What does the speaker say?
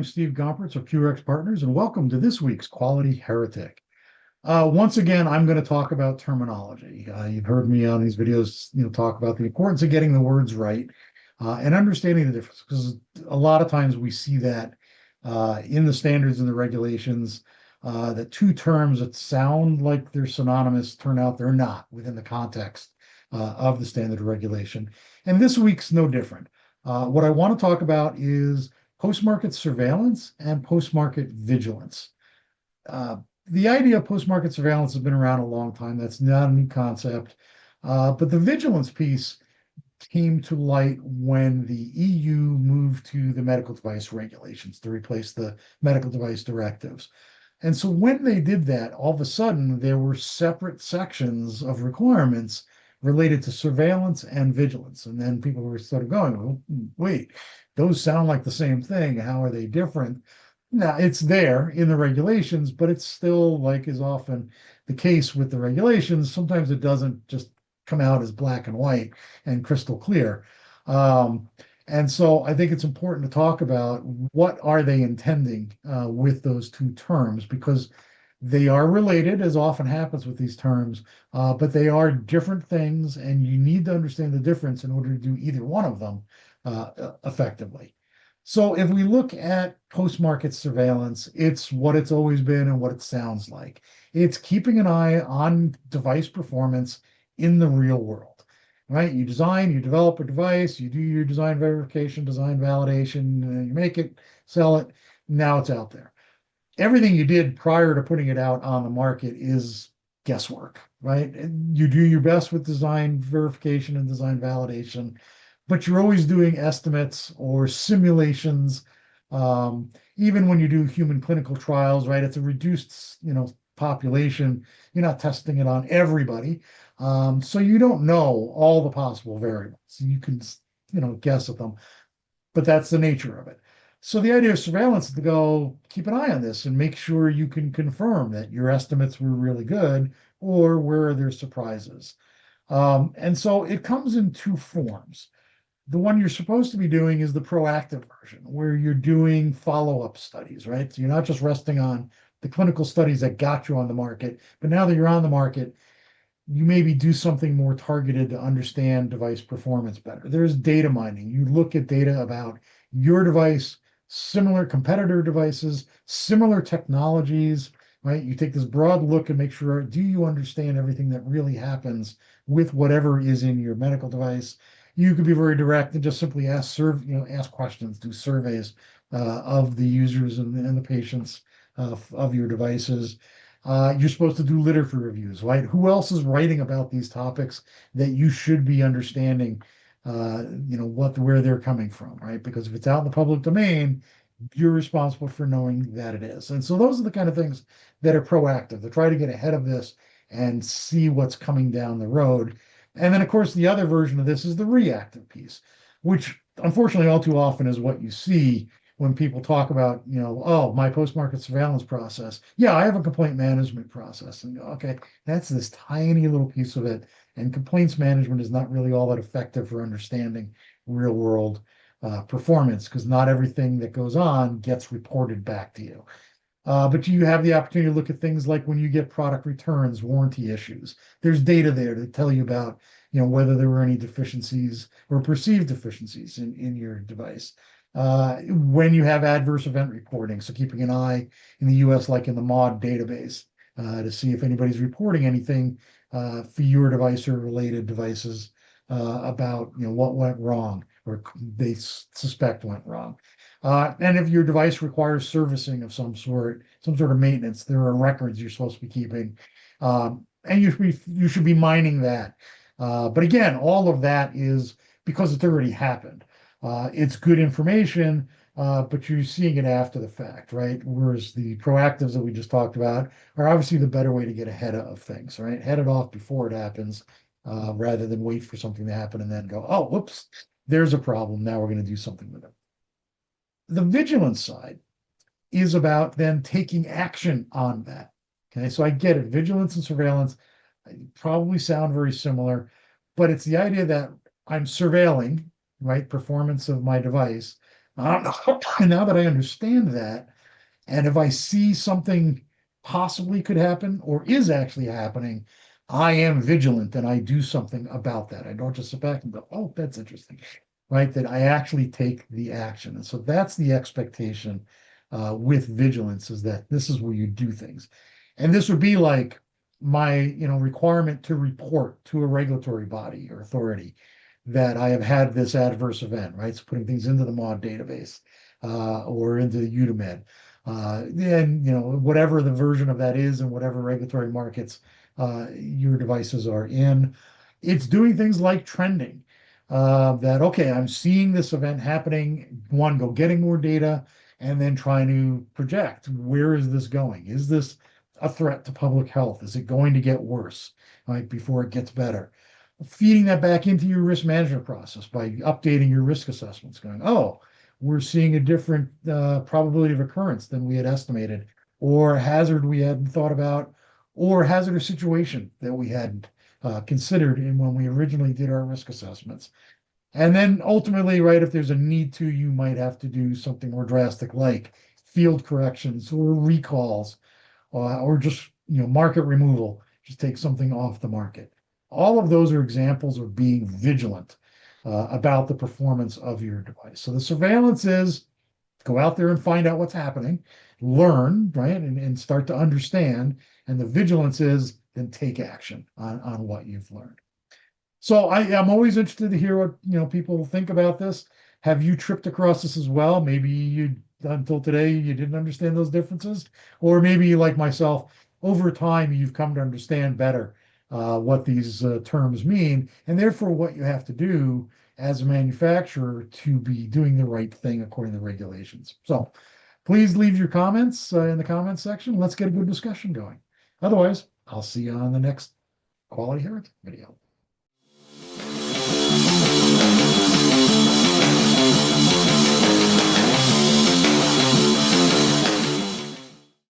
I'm Steve Gompertz of QRx Partners, and welcome to this week's Quality Heretic. Once again, I'm going to talk about terminology. You've heard me on these videos, talk about the importance of getting the words right and understanding the difference, because a lot of times we see that in the standards and the regulations, that two terms that sound like they're synonymous turn out they're not within the context of the standard or regulation. And this week's no different. What I want to talk about is post-market surveillance and post-market vigilance. The idea of post-market surveillance has been around a long time. That's not a new concept. But the vigilance piece came to light when the EU moved to the medical device regulations to replace the medical device directives. And so when they did that, all of a sudden, there were separate sections of requirements related to surveillance and vigilance. And then people were sort of going, well, wait, those sound like the same thing. How are they different? Now, it's there in the regulations, but it's still, like is often the case with the regulations. Sometimes it doesn't just come out as black and white and crystal clear. And so I think it's important to talk about what are they intending with those two terms, because they are related, as often happens with these terms, but they are different things, and you need to understand the difference in order to do either one of them effectively. So if we look at post-market surveillance, it's what it's always been and what it sounds like. It's keeping an eye on device performance in the real world, right? You design, you develop a device, you do your design verification, design validation, you make it, sell it, now it's out there. Everything you did prior to putting it out on the market is guesswork, right? You do your best with design verification and design validation, but you're always doing estimates or simulations. Even when you do human clinical trials, right? It's a reduced, population. You're not testing it on everybody. So you don't know all the possible variables. You can, guess at them, but that's the nature of it. So the idea of surveillance is to go keep an eye on this and make sure you can confirm that your estimates were really good, or where there's surprises. And so it comes in two forms. The one you're supposed to be doing is the proactive version, where you're doing follow-up studies, right? So you're not just resting on the clinical studies that got you on the market, but now that you're on the market, you maybe do something more targeted to understand device performance better. There's data mining. You look at data about your device, similar competitor devices, similar technologies, right? You take this broad look and make sure, do you understand everything that really happens with whatever is in your medical device? You could be very direct and just simply ask questions, do surveys of the users and the patients of your devices. You're supposed to do literature reviews, right? Who else is writing about these topics that you should be understanding, where they're coming from, right? Because if it's out in the public domain, you're responsible for knowing that it is. And so those are the kind of things that are proactive, to try to get ahead of this and see what's coming down the road. And then, of course, the other version of this is the reactive piece, which unfortunately all too often is what you see when people talk about, oh, my post-market surveillance process. Yeah, I have a complaint management process. And okay, that's this tiny little piece of it. And complaints management is not really all that effective for understanding real world performance, because not everything that goes on gets reported back to you. But you have the opportunity to look at things like when you get product returns, warranty issues. There's data there to tell you about, whether there were any deficiencies or perceived deficiencies in your device. When you have adverse event reporting, so keeping an eye in the US, like in the MAUDE database, to see if anybody's reporting anything for your device or related devices about what went wrong or they suspect went wrong. And if your device requires servicing of some sort of maintenance, there are records you're supposed to be keeping, and you should be mining that. But again, all of that is because it's already happened. It's good information, but you're seeing it after the fact, right? Whereas the proactives that we just talked about are obviously the better way to get ahead of things, right? Head it off before it happens, rather than wait for something to happen and then go, oh, whoops, there's a problem. Now we're going to do something with it. The vigilance side is about then taking action on that. Okay, so I get it. Vigilance and surveillance probably sound very similar, but it's the idea that I'm surveilling, right, performance of my device, And now that I understand that, and if I see something possibly could happen or is actually happening, I am vigilant and I do something about that. I don't just sit back and go, oh, that's interesting, right? That I actually take the action. And so that's the expectation with vigilance, is that this is where you do things. And this would be like my, requirement to report to a regulatory body or authority that I have had this adverse event, right? So putting things into the MAUDE database or into the UDAMED. And whatever the version of that is and whatever regulatory markets your devices are in, it's doing things like trending. That okay, I'm seeing this event happening. One, go getting more data, and then trying to project where is this going? Is this a threat to public health? Is it going to get worse, right, before it gets better? Feeding that back into your risk management process by updating your risk assessments, going, oh, we're seeing a different probability of occurrence than we had estimated, or hazard we hadn't thought about, or hazardous situation that we hadn't considered in when we originally did our risk assessments. And then ultimately, right, if there's a need to, you might have to do something more drastic like field corrections or recalls, or just market removal, just take something off the market. All of those are examples of being vigilant about the performance of your device. So the surveillance is go out there and find out what's happening, learn, right, and start to understand. And the vigilance is then take action on what you've learned. So I'm always interested to hear what people think about this. Have you tripped across this as well? Maybe you until today you didn't understand those differences, or maybe like myself, over time you've come to understand better what these terms mean, and therefore what you have to do as a manufacturer to be doing the right thing according to regulations. So please leave your comments in the comments section. Let's get a good discussion going. Otherwise, I'll see you on the next Quality Heretic video.